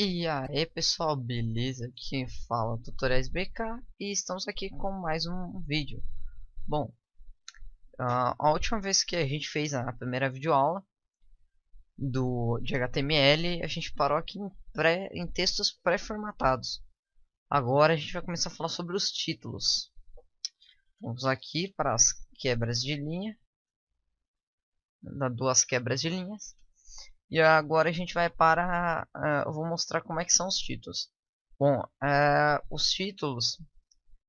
E aí pessoal, beleza? Aqui quem fala é o Tutoriais BK e estamos aqui com mais um vídeo. Bom, a última vez que a gente fez a primeira videoaula de HTML, a gente parou aqui em textos pré-formatados. Agora a gente vai começar a falar sobre os títulos. Vamos aqui para as quebras de linha, duas quebras de linhas. E agora a gente vai para... eu vou mostrar como é que são os títulos. Bom, os títulos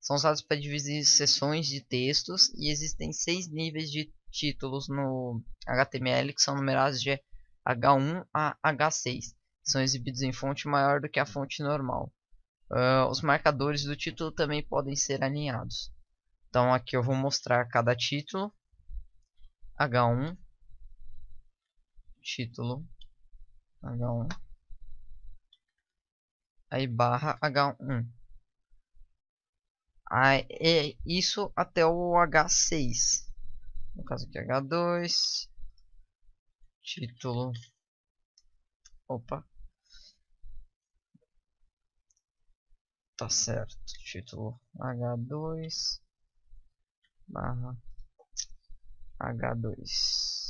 são usados para dividir seções de textos e existem 6 níveis de títulos no HTML que são numerados de H1 a H6. São exibidos em fonte maior do que a fonte normal. Os marcadores do título também podem ser alinhados. Então aqui eu vou mostrar cada título. H1, título H1, aí barra H1. Isso até o H6. No caso aqui H2, título, opa, tá certo, título H2 barra H2.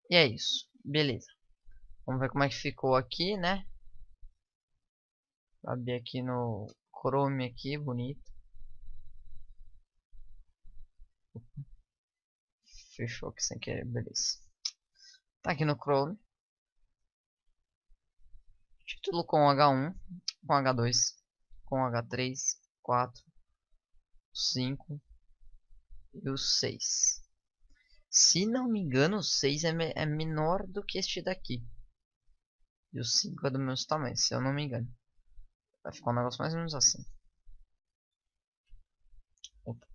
E é isso, beleza. Vamos ver como é que ficou aqui, né? Abrir aqui no Chrome aqui, bonito. Fechou aqui sem querer, beleza. Tá aqui no Chrome. Título com H1, com H2, com H3, 4, 5 e o 6. Se não me engano, o 6 é menor do que este daqui. E o 5 é do mesmo tamanho, se eu não me engano. Vai ficar um negócio mais ou menos assim. Opa.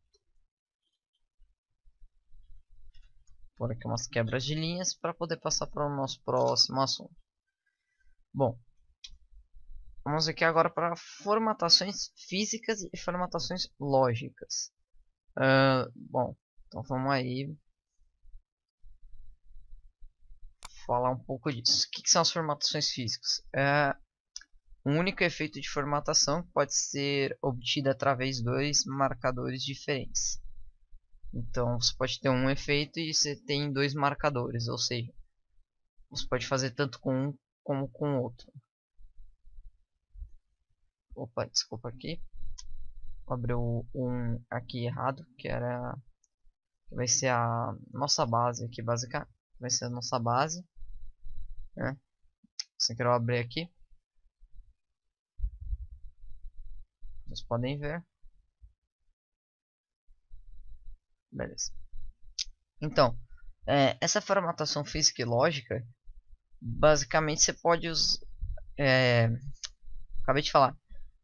Por aqui umas quebras de linhas para poder passar para o nosso próximo assunto. Bom, vamos aqui agora para formatações físicas e formatações lógicas. Bom, então vamos aí falar um pouco disso. O que são as formatações físicas? Um único efeito de formatação que pode ser obtido através de dois marcadores diferentes. Então você pode ter um efeito e você tem dois marcadores, ou seja, você pode fazer tanto com um como com o outro. Opa, desculpa aqui. Abriu um aqui errado, que vai ser a nossa base aqui, basicamente. Vai ser a nossa base, né? Sem querer abrir aqui. Vocês podem ver. Beleza. Então, essa formatação física e lógica, basicamente você pode usar. Acabei de falar.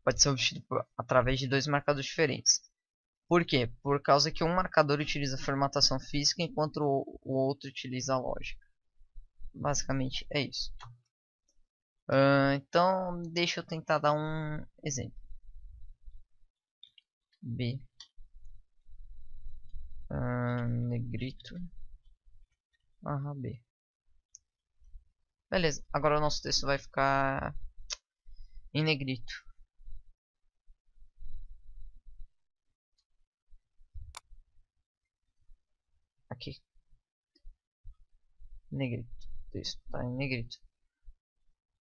Pode ser obtido através de dois marcadores diferentes. Por quê? Por causa que um marcador utiliza a formatação física enquanto o outro utiliza a lógica. Basicamente é isso. Então, deixa eu tentar dar um exemplo. B. Negrito. B. Beleza, agora o nosso texto vai ficar em negrito. Aqui. Negrito. O texto está em negrito.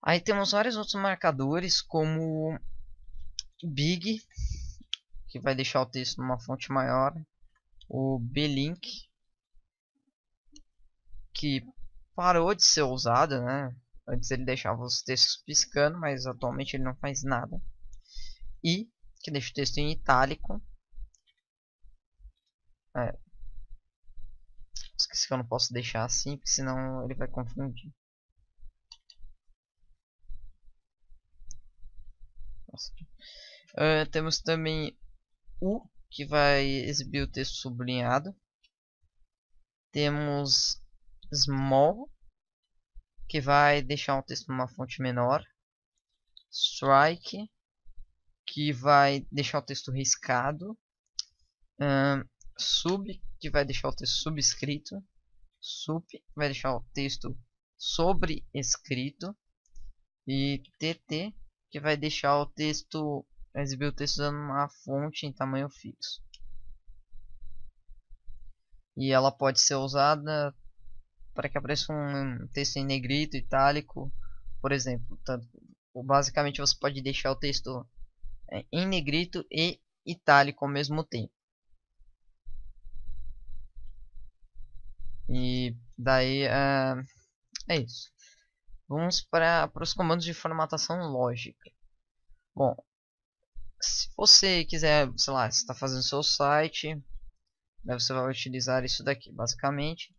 Aí temos vários outros marcadores, como Big, que vai deixar o texto numa fonte maior. O B-Link, que parou de ser usado, né? Antes ele deixava os textos piscando, mas atualmente ele não faz nada. E que deixa o texto em itálico. Esqueci que eu não posso deixar assim, porque senão ele vai confundir. Temos também o que vai exibir o texto sublinhado. Temos small, que vai deixar o texto numa fonte menor. Strike, que vai deixar o texto riscado. Sub, que vai deixar o texto subscrito. Sup, que vai deixar o texto sobrescrito. E TT, que vai deixar o texto, exibir o texto usando uma fonte em tamanho fixo. E ela pode ser usada para que apareça um texto em negrito, itálico, por exemplo. Basicamente você pode deixar o texto em negrito e itálico ao mesmo tempo. E daí é isso. Vamos para os comandos de formatação lógica. Bom, se você quiser, sei lá, está fazendo seu site, daí você vai utilizar isso daqui, basicamente,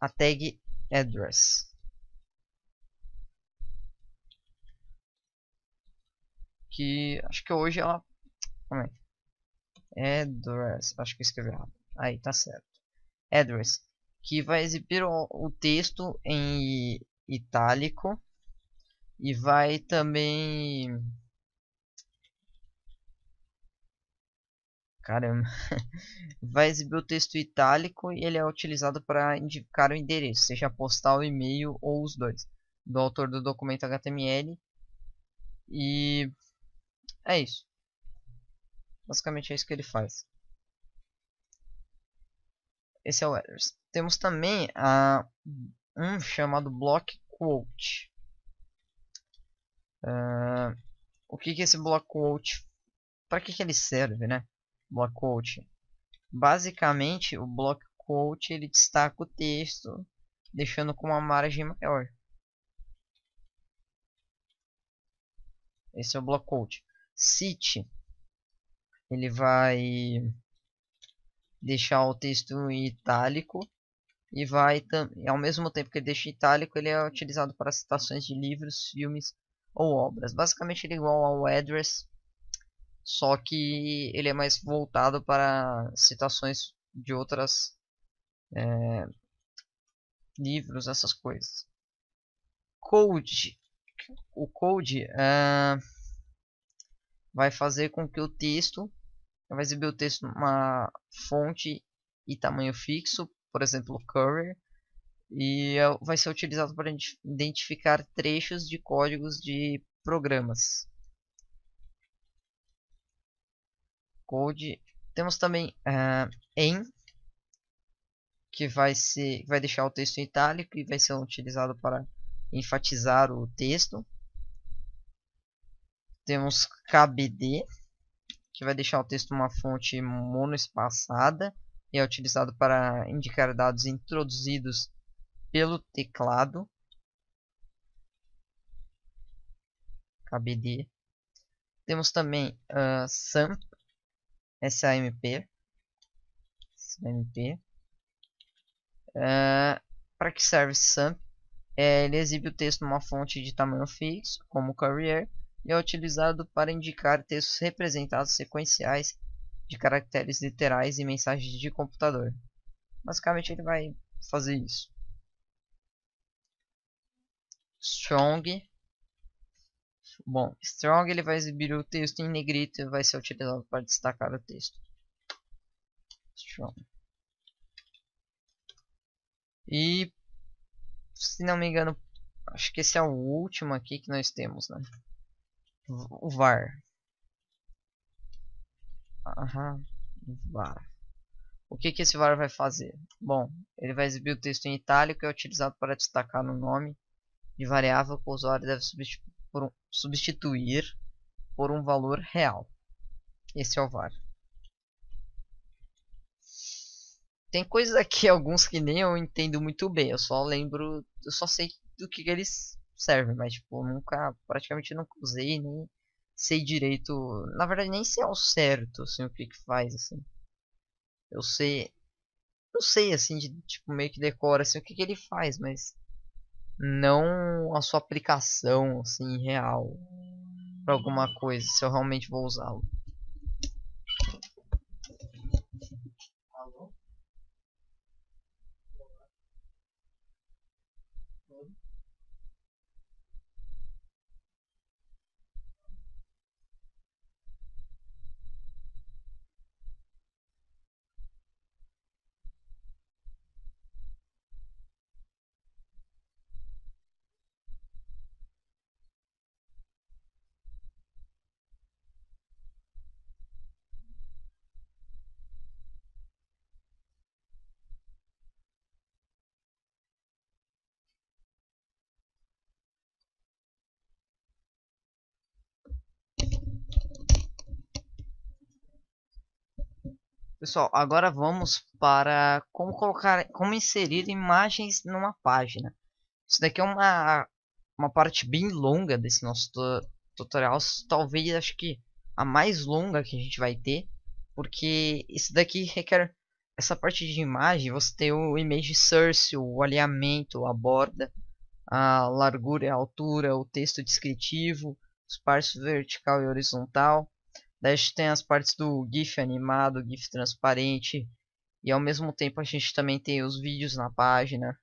a tag address, que acho que hoje ela, address, acho que eu escrevi errado, aí tá certo, address, que vai exibir o texto em itálico e vai também, caramba, vai exibir o texto itálico e ele é utilizado para indicar o endereço, seja postal, e-mail ou os dois, do autor do documento HTML. E é isso. Basicamente é isso que ele faz. Esse é o headers. Temos também um chamado block quote. O que é esse block quote? Para que ele serve, né? Block quote. Basicamente, o block quote ele destaca o texto, deixando com uma margem maior. Esse é o block quote. Cite, ele vai deixar o texto em itálico e vai ao mesmo tempo que ele deixa itálico, ele é utilizado para citações de livros, filmes ou obras. Basicamente ele é igual ao address, só que ele é mais voltado para citações de outras livros, essas coisas. Code, o code vai fazer com que o texto vai exibir o texto numa fonte e tamanho fixo, por exemplo, Courier, e vai ser utilizado para identificar trechos de códigos de programas. Code. Temos também em, que vai deixar o texto em itálico e vai ser utilizado para enfatizar o texto. Temos KBD, que vai deixar o texto numa fonte monoespaçada e é utilizado para indicar dados introduzidos pelo teclado. KBD. Temos também SAMP, SAMP. Para que serve SAMP? Ele exibe o texto numa fonte de tamanho fixo, como Courier, e é utilizado para indicar textos representados sequenciais de caracteres literais e mensagens de computador. Basicamente ele vai fazer isso. Strong. Bom, strong ele vai exibir o texto em negrito e vai ser utilizado para destacar o texto. Strong. E se não me engano, acho que esse é o último aqui que nós temos, né? O var. Var. O que esse var vai fazer? Bom, ele vai exibir o texto em itálico e é utilizado para destacar no nome de variável que o usuário deve substituir por um valor real. Esse é o var. Tem coisas aqui, alguns que nem eu entendo muito bem. Eu só sei do que eles servem, mas tipo, praticamente nunca usei, nem sei direito, na verdade nem sei ao certo, assim, o que que faz, assim. Eu sei, eu sei, assim, de, tipo, meio que decora, assim, o que que ele faz, mas não a sua aplicação, assim, real, pra alguma coisa, se eu realmente vou usá-lo. Alô? Pessoal, agora vamos para como inserir imagens numa página. Isso daqui é uma parte bem longa desse nosso tutorial, talvez acho que a mais longa que a gente vai ter, porque isso daqui requer essa parte de imagem, você tem o image source, o alinhamento, a borda, a largura e a altura, o texto descritivo, os partes vertical e horizontal. Daí a gente tem as partes do GIF animado, GIF transparente, e ao mesmo tempo a gente também tem os vídeos na página,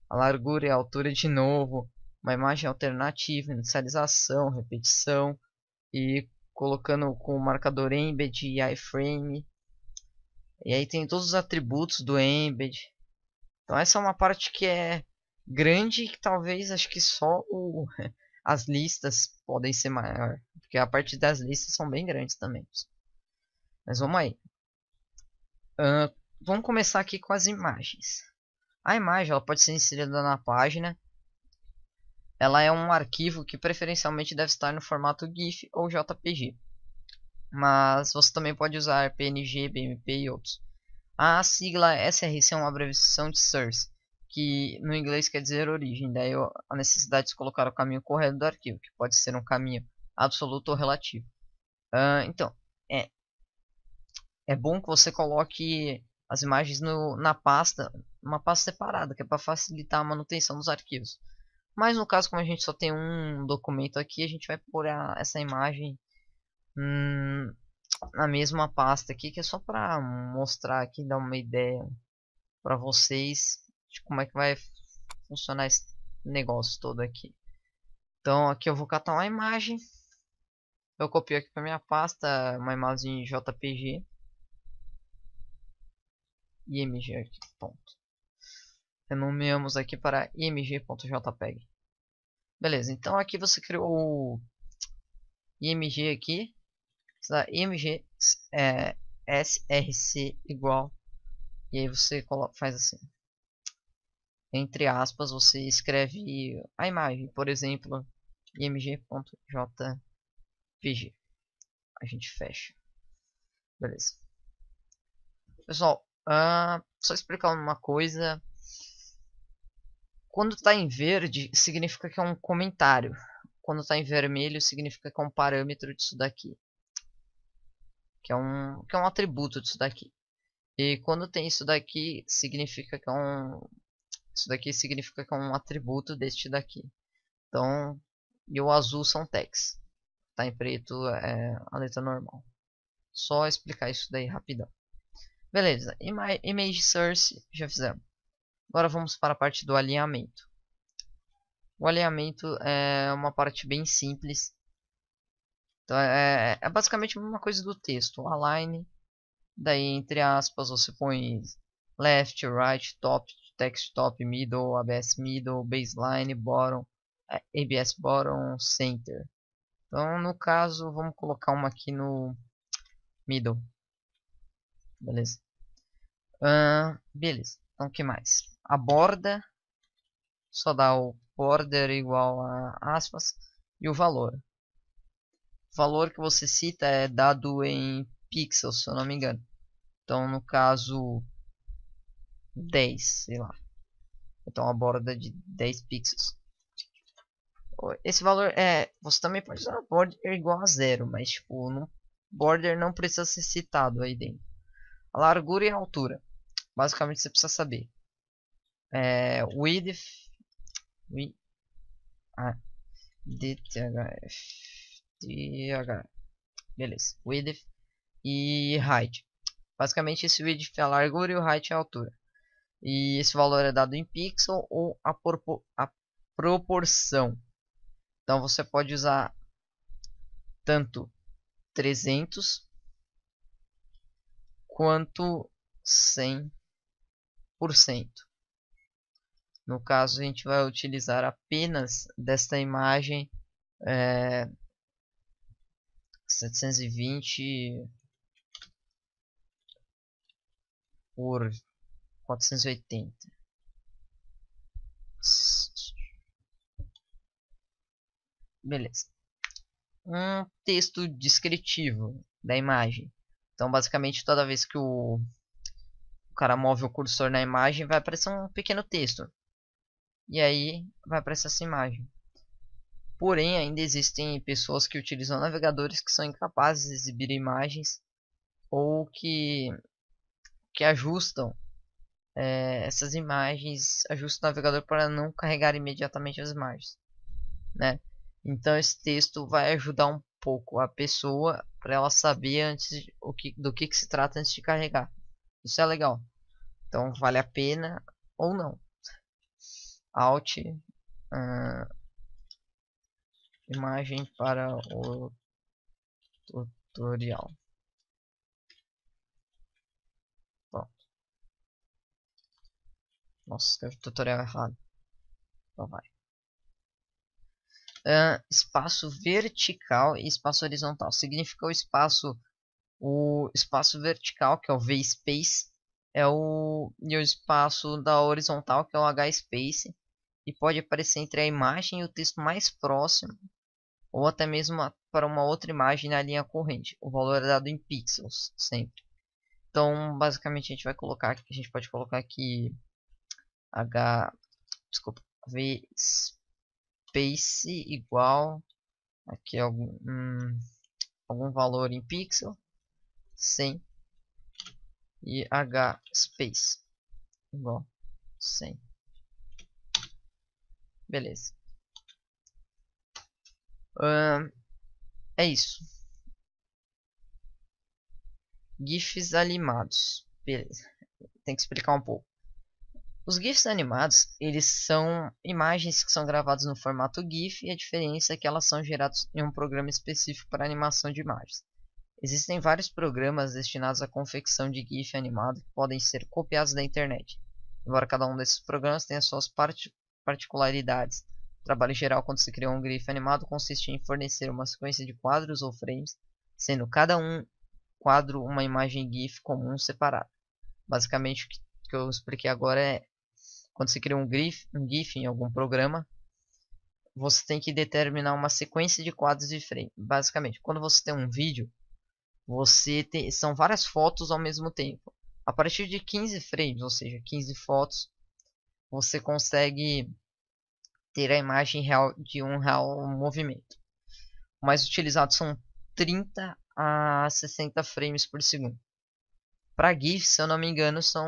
a largura e a altura de novo, uma imagem alternativa, inicialização, repetição, e colocando com o marcador embed e iframe. E aí tem todos os atributos do embed. Então essa é uma parte que é grande, que talvez acho que só as listas podem ser maior, porque a parte das listas são bem grandes também. Mas vamos aí. Vamos começar aqui com as imagens. A imagem ela pode ser inserida na página. Ela é um arquivo que preferencialmente deve estar no formato GIF ou JPG. Mas você também pode usar PNG, BMP e outros. A sigla SRC é uma abreviação de Source, que no inglês quer dizer origem. Daí a necessidade de colocar o caminho correto do arquivo, que pode ser um caminho absoluto ou relativo. Então, é bom que você coloque as imagens na pasta, uma pasta separada, que é para facilitar a manutenção dos arquivos. Mas no caso, como a gente só tem um documento aqui, a gente vai pôr essa imagem na mesma pasta aqui, que é só para mostrar aqui, dar uma ideia para vocês de como é que vai funcionar esse negócio todo aqui. Então aqui eu vou catar uma imagem, eu copio aqui para minha pasta, uma imagem JPG, img aqui, ponto. Renomeamos aqui para img.jpg. Beleza, então aqui você criou o img aqui, img src igual, e aí você faz assim, entre aspas, você escreve a imagem, por exemplo, img.jpg. A gente fecha. Beleza. Pessoal, só explicar uma coisa. Quando está em verde, significa que é um comentário. Quando está em vermelho, significa que é um parâmetro disso daqui. Que é um atributo disso daqui. E quando tem isso daqui, significa que é isso daqui significa que é um atributo deste daqui. Então, e o azul são tags. Tá em preto é a letra normal. Só explicar isso daí rapidão. Beleza, image source já fizemos. Agora vamos para a parte do alinhamento. O alinhamento é uma parte bem simples. Então é basicamente a mesma coisa do texto. Align, daí entre aspas você põe left, right, top, text top, middle, ABS middle, baseline, bottom, ABS bottom, center. Então no caso vamos colocar uma aqui no middle. Beleza. Beleza. Então o que mais? A borda só dá o border igual a aspas e o valor. O valor que você cita é dado em pixels, se eu não me engano. Então no caso 10, sei lá. Então a borda de 10 pixels. Esse valor você também pode usar border igual a zero, mas tipo, border não precisa ser citado aí dentro. A largura e a altura, basicamente você precisa saber. Width, DTHF, beleza. Width e height. Basicamente esse width é a largura e o height é a altura. E esse valor é dado em pixel ou a proporção. Então você pode usar tanto 300 quanto 100%. No caso, a gente vai utilizar apenas desta imagem 720 por 480. Beleza. Um texto descritivo da imagem. Então, basicamente, toda vez que o cara move o cursor na imagem, vai aparecer um pequeno texto. E aí, vai aparecer essa imagem. Porém, ainda existem pessoas que utilizam navegadores que são incapazes de exibir imagens ou que ajustam essas imagens, ajustam o navegador para não carregar imediatamente as imagens, né? Então esse texto vai ajudar um pouco a pessoa para ela saber antes do que se trata antes de carregar. Isso é legal. Então vale a pena ou não. Alt imagem para o tutorial. Bom. Nossa, escrevi tutorial errado. Então vai. Espaço vertical e espaço horizontal. Significa o espaço vertical, que é o VSpace, e o espaço da horizontal, que é o HSpace, e pode aparecer entre a imagem e o texto mais próximo, ou até mesmo para uma outra imagem na linha corrente. O valor é dado em pixels, sempre. Então, basicamente, a gente pode colocar aqui VSpace igual aqui algum valor em pixel 100 e HSpace igual 100. Beleza. É isso. GIFs animados. Beleza. Tem que explicar um pouco. Os GIFs animados, eles são imagens que são gravadas no formato GIF, e a diferença é que elas são geradas em um programa específico para animação de imagens. Existem vários programas destinados à confecção de GIF animado que podem ser copiados da internet, embora cada um desses programas tenha suas particularidades. O trabalho geral quando se cria um GIF animado consiste em fornecer uma sequência de quadros ou frames, sendo cada quadro uma imagem GIF comum separada. Basicamente, o que eu expliquei agora é quando você cria um GIF em algum programa, você tem que determinar uma sequência de quadros e frames. Basicamente, quando você tem um vídeo, são várias fotos ao mesmo tempo. A partir de 15 frames, ou seja, 15 fotos, você consegue ter a imagem real de um real movimento. O mais utilizado são 30 a 60 frames por segundo. Para GIF, se eu não me engano, são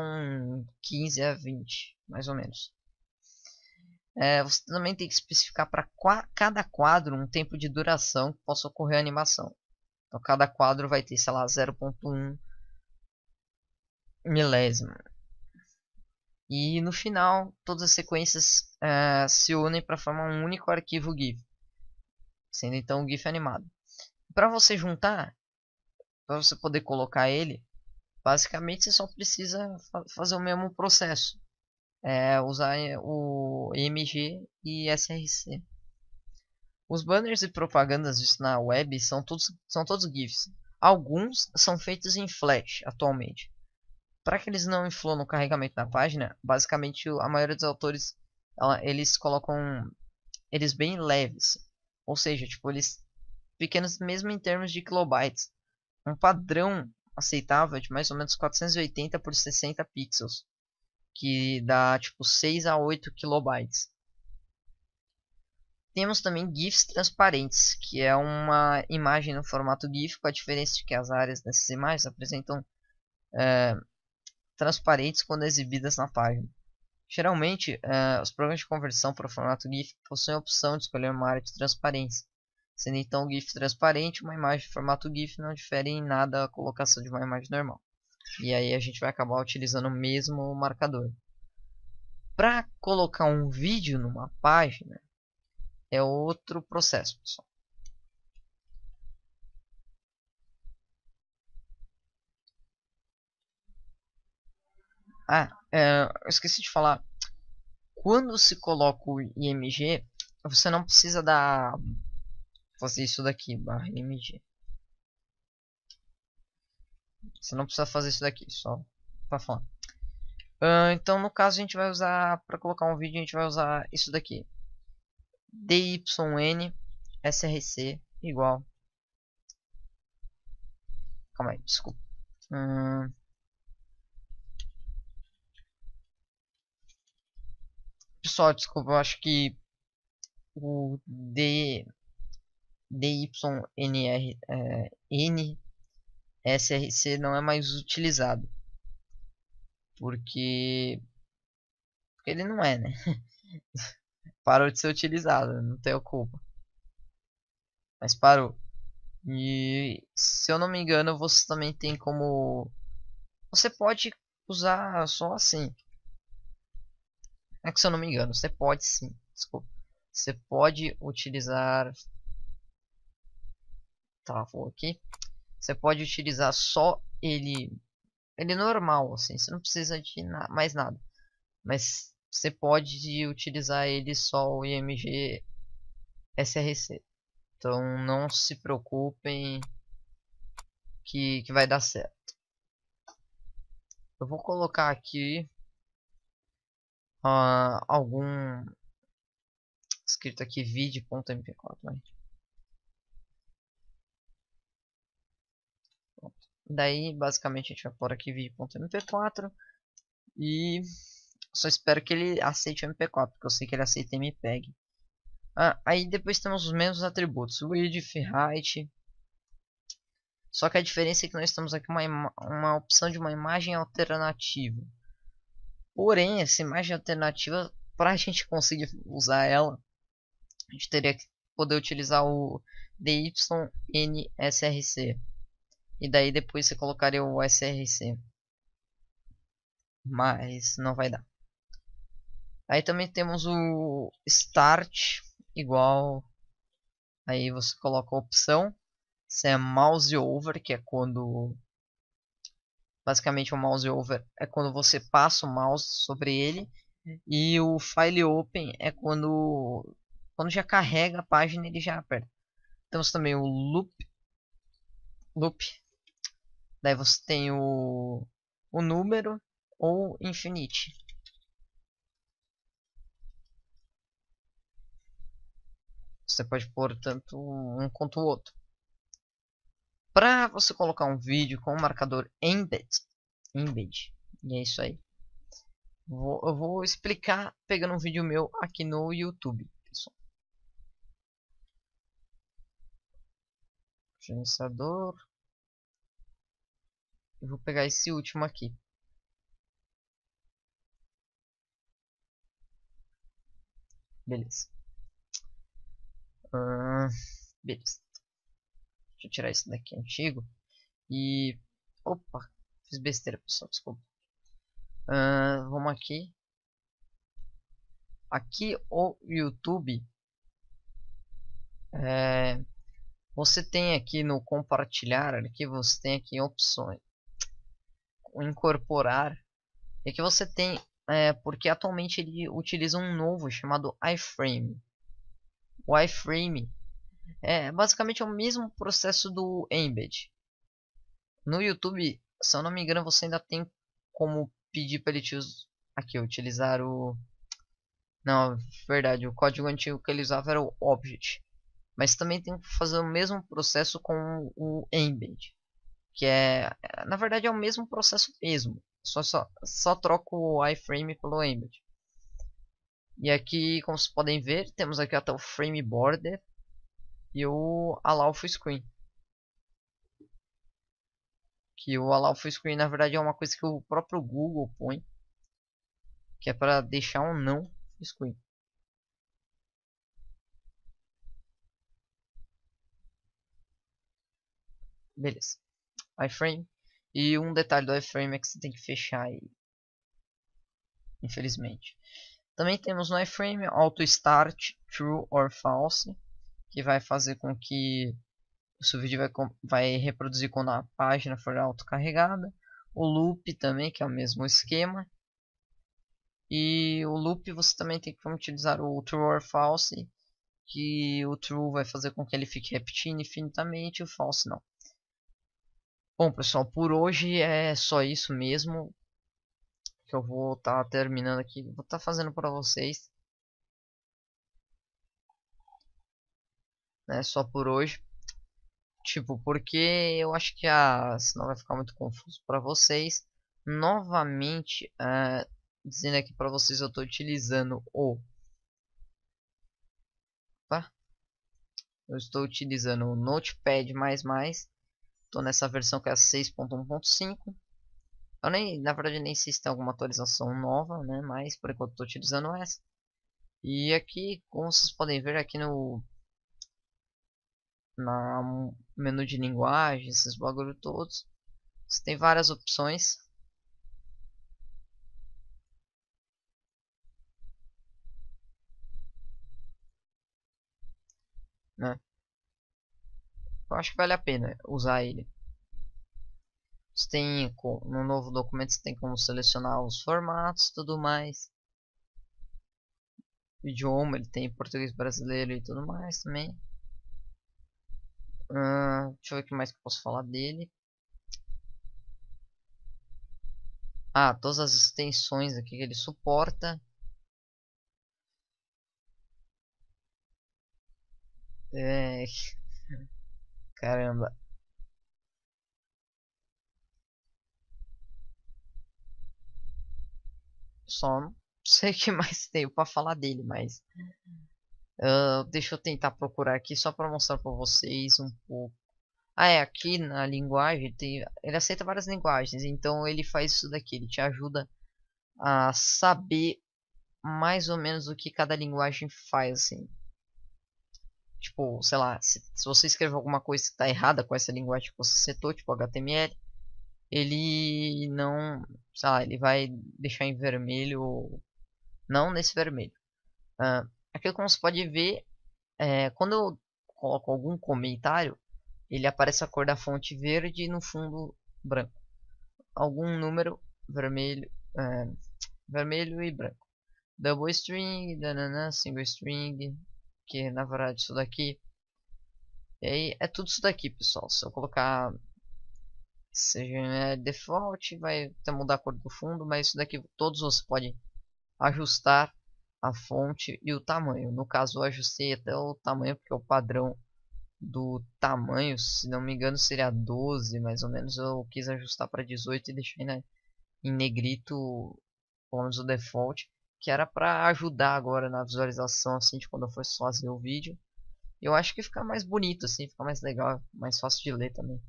15 a 20, mais ou menos. Você também tem que especificar para cada quadro um tempo de duração que possa ocorrer a animação. Então, cada quadro vai ter, sei lá, 0.1 milésimo. E no final, todas as sequências se unem para formar um único arquivo GIF, sendo então o GIF animado. Para você juntar, para você poder colocar ele, basicamente você só precisa fazer o mesmo processo. Usar o IMG e SRC. Os banners e propagandas vistos na web são todos GIFs. Alguns são feitos em Flash atualmente. Para que eles não influam no carregamento da página, basicamente a maioria dos autores eles colocam eles bem leves. Ou seja, tipo, eles pequenos mesmo em termos de kilobytes. Um padrão aceitável é de mais ou menos 480 por 60 pixels. que dá tipo 6 a 8 kilobytes. Temos também GIFs transparentes, que é uma imagem no formato GIF, com a diferença de que as áreas dessas imagens apresentam transparentes quando exibidas na página. Geralmente, os programas de conversão para o formato GIF possuem a opção de escolher uma área de transparência. Sendo então o GIF transparente, uma imagem de formato GIF não difere em nada da colocação de uma imagem normal. E aí a gente vai acabar utilizando o mesmo marcador. Para colocar um vídeo numa página, é outro processo, pessoal. Eu esqueci de falar. Quando se coloca o IMG, você não precisa fazer isso daqui, barra IMG. Você não precisa fazer isso daqui, só para falar. Então, no caso, a gente vai usar, para colocar um vídeo, a gente vai usar isso daqui. DYN SRC igual. Calma aí, desculpa. Pessoal, desculpa, eu acho que o DYNRN-SRC não é mais utilizado. Porque ele não é, né? Parou de ser utilizado, não tenho culpa. Mas parou. E se eu não me engano, você também tem como... Você pode usar só assim. É que se eu não me engano, você pode sim. Desculpa. Você pode utilizar... Tá, vou aqui. Você pode utilizar só ele normal, assim. Você não precisa de mais nada. Mas você pode utilizar ele só o IMG SRC. Então não se preocupem que vai dar certo. Eu vou colocar aqui algum escrito aqui vid.mp4. Né? Daí basicamente a gente vai pôr aqui vid.mp4 e só espero que ele aceite o mp4, porque eu sei que ele aceita mpeg. Aí depois temos os mesmos atributos, width, height. Só que a diferença é que nós temos aqui uma opção de uma imagem alternativa. Porém, essa imagem alternativa, para a gente conseguir usar ela, a gente teria que poder utilizar o DYNSRC. E daí depois você colocaria o SRC. Mas não vai dar. Aí também temos o Start igual. Aí você coloca a opção. Se é mouse over, que é quando... Basicamente o mouse over é quando você passa o mouse sobre ele. E o file open é quando já carrega a página ele já aperta. Temos também o loop. Daí você tem o número ou infinite. Você pode pôr tanto um quanto o outro. Para você colocar um vídeo com o marcador embed, e é isso aí. Eu vou explicar pegando um vídeo meu aqui no YouTube, pessoal. Gerenciador. Eu vou pegar esse último aqui. Beleza. Beleza. Deixa eu tirar esse daqui antigo. E... Opa, fiz besteira, pessoal, desculpa. Vamos aqui. Aqui o YouTube. Você tem aqui no compartilhar, aqui você tem aqui opções. Incorporar. E aqui você tem, porque atualmente ele utiliza um novo chamado iframe. O iframe basicamente é o mesmo processo do embed. No YouTube, se eu não me engano, você ainda tem como pedir para ele utilizar o... Não, verdade, o código antigo que ele usava era o object. Mas também tem que fazer o mesmo processo com o embed. Que na verdade é o mesmo processo mesmo. só troco o iframe pelo embed. E aqui, como vocês podem ver, temos aqui até o frame border e o allow full screen. Que o allow full screen na verdade é uma coisa que o próprio Google põe, que é para deixar um não full screen. Beleza. iframe. E um detalhe do iframe é que você tem que fechar ele, infelizmente. Também temos no iframe auto start true or false, que vai fazer com que o seu vídeo vai reproduzir quando a página for autocarregada. O loop também, que é o mesmo esquema. E o loop você também tem que utilizar o true or false, que o true vai fazer com que ele fique repetindo infinitamente e o false não. Bom pessoal, por hoje é só isso mesmo que eu vou estar terminando aqui. Vou estar fazendo para vocês, né, só por hoje. Tipo, porque eu acho que senão vai ficar muito confuso para vocês. Novamente, dizendo aqui para vocês, eu estou utilizando eu estou utilizando o Notepad++. Estou nessa versão que é a 6.1.5. Eu nem, na verdade, nem sei se tem alguma atualização nova, né? Mas por enquanto estou utilizando essa. E aqui, como vocês podem ver aqui no menu de linguagem, esses bagulho todos, você tem várias opções, né? Eu acho que vale a pena usar ele. Você tem no novo documento você tem como selecionar os formatos, tudo mais. O idioma ele tem português brasileiro e tudo mais também. Deixa eu ver o que mais que eu posso falar dele. Todas as extensões aqui que ele suporta. Caramba. Só não sei o que mais tenho para falar dele, mas deixa eu tentar procurar aqui só para mostrar para vocês um pouco. Aqui na linguagem ele aceita várias linguagens, então ele faz isso daqui, ele te ajuda a saber mais ou menos o que cada linguagem faz, assim. Tipo, sei lá, se você escrever alguma coisa que está errada com essa linguagem que você setou, tipo HTML, ele não, sei lá, ele vai deixar em vermelho, não nesse vermelho. Aqui como você pode ver, quando eu coloco algum comentário, ele aparece a cor da fonte verde no fundo branco. Algum número vermelho, vermelho e branco. Double string, single string, que na verdade isso daqui. E aí é tudo isso daqui, pessoal. Se eu colocar seja default, vai até mudar a cor do fundo, mas isso daqui todos você pode ajustar a fonte e o tamanho. No caso, eu ajustei até o tamanho porque o padrão do tamanho, se não me engano, seria 12, mais ou menos. Eu quis ajustar para 18 e deixei em negrito, pelo menos o default, que era para ajudar agora na visualização assim de quando eu fosse fazer o vídeo. Eu acho que fica mais bonito assim, fica mais legal, mais fácil de ler também.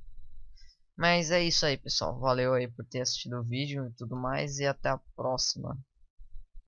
Mas é isso aí, pessoal. Valeu aí por ter assistido o vídeo e tudo mais e até a próxima.